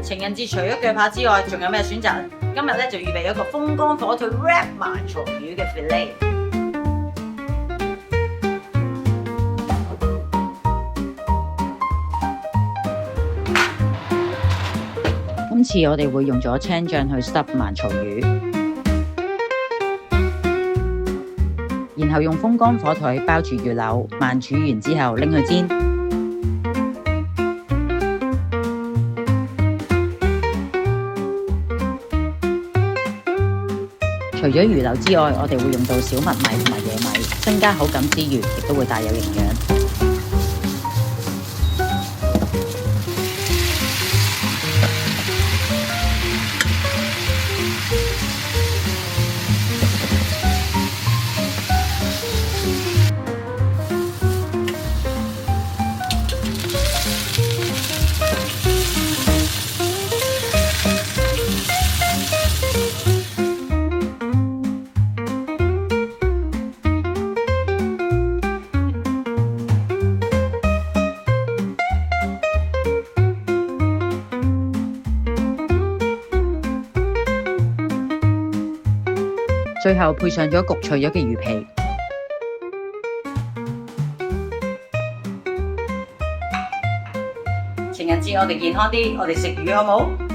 情人節除咗鋸扒之外，仲有咩選擇？今日咧就預備咗一個風乾火腿 wrap 麻松魚嘅 filet。今次我哋會用咗青醬去 stuff 麻松魚，然後用風乾火腿包住魚柳，慢煮完之後拎去煎。除咗魚柳之外，我哋會用到小麥米同埋野米，增加口感之餘，亦都會帶有營養。最後配上咗焗脆咗嘅魚皮。情人節我哋健康啲，我哋食魚好冇？